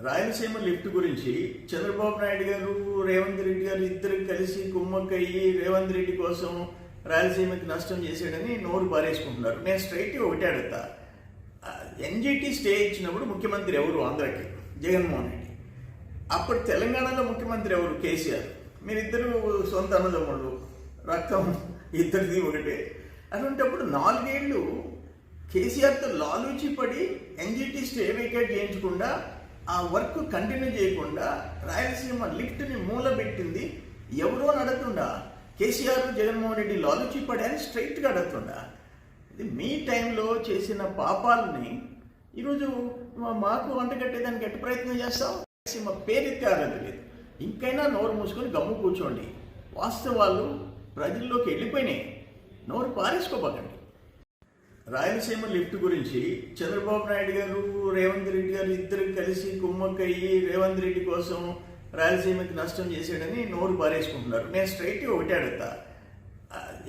Rayalaseema lift గురించి చంద్రబాబు నాయుడు గారు రేవంత్ రెడ్డి గారు ఇద్దరు కలిసి కుమ్మక్కయ్యి రేవంత్ రెడ్డి కోసం రాయలసీమకి నష్టం చేశాడని నోరు పారేసుకుంటున్నారు. నేను స్ట్రైట్గా ఒకటే అడుగుతా, ఎన్జిటి స్టే ఇచ్చినప్పుడు ముఖ్యమంత్రి ఎవరు? ఆంధ్రాకి జగన్మోహన్ రెడ్డి. అప్పుడు తెలంగాణలో ముఖ్యమంత్రి ఎవరు? కేసీఆర్. మీరిద్దరు సొంత అన్నదమ్ముళ్ళు, రక్తం ఇద్దరిది ఒకటే. అటువంటిప్పుడు 4 ఏళ్ళు కేసీఆర్తో లాలూచి పడి ఎన్జిటి స్టే వేకేట్ చేయించకుండా ఆ వర్క్ కంటిన్యూ చేయకుండా రాయలసీమ లిఫ్ట్ని మూలబెట్టింది ఎవరో అడుగుతుండా? కేసీఆర్ జగన్మోహన్ రెడ్డి లాలూచి పడి అని స్ట్రైట్గా అడుగుతుండా? ఇది మీ టైంలో చేసిన పాపాలని ఈరోజు మాకు వంటగట్టేదానికి ఎట్టి ప్రయత్నం చేస్తాం? రాయలసీమ పేరెత్తి ఆగదు లేదు. ఇంకైనా నోరు మూసుకొని గమ్ము కూర్చోండి. వాస్తవాలు ప్రజల్లోకి వెళ్ళిపోయినాయి. నోరు పారేసుకోబాకండి. రాయలసీమ లిఫ్ట్ గురించి చంద్రబాబు నాయుడు గారు రేవంత్ రెడ్డి గారు ఇద్దరు కలిసి కుమ్మక్కయ్యి రేవంత్ రెడ్డి కోసం రాయలసీమకి నష్టం చేశాడని నోరు పారేసుకుంటున్నారు. నేను స్ట్రైట్గా ఒకటే అడుగుతా,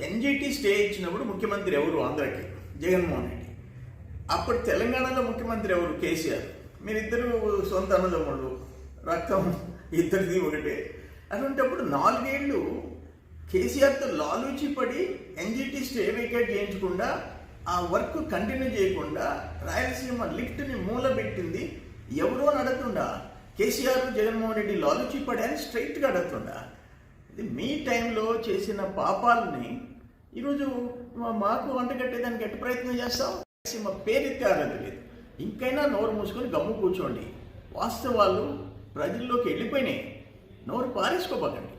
ఎన్జిటి స్టే ఇచ్చినప్పుడు ముఖ్యమంత్రి ఎవరు? ఆంధ్రాకి జగన్మోహన్ రెడ్డి. అప్పుడు తెలంగాణలో ముఖ్యమంత్రి ఎవరు? కేసీఆర్. మీరిద్దరు సొంత అన్నదమ్ముళ్ళు, రక్తం ఇద్దరిది ఒకటే. అటువంటిప్పుడు 4 ఏళ్ళు కేసీఆర్తో లాలూచి పడి ఎన్జిటి స్టే వేకేట్ చేయించకుండా ఆ వర్క్ కంటిన్యూ చేయకుండా రాయలసీమ లిఫ్ట్ని మూలబెట్టింది ఎవరో అడుగుతుండా? కేసీఆర్ జగన్మోహన్ రెడ్డి లాలూచి పడి అని స్ట్రైట్గా అడుగుతుండా? ఇది మీ టైంలో చేసిన పాపాలని ఈరోజు మాకు వంటగట్టేదానికి ఎట్టి ప్రయత్నం చేస్తాం? రాయలసీమ పేరెత్తి ఆగదు లేదు. ఇంకైనా నోరు మూసుకొని గమ్ము కూర్చోండి. వాస్తవాలు ప్రజల్లోకి వెళ్ళిపోయినాయి. నోరు పారేసుకోబాకండి.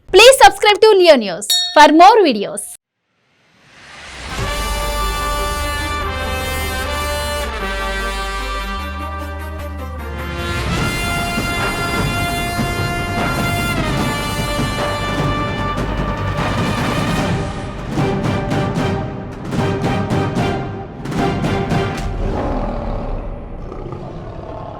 Please subscribe to Leo News for more videos.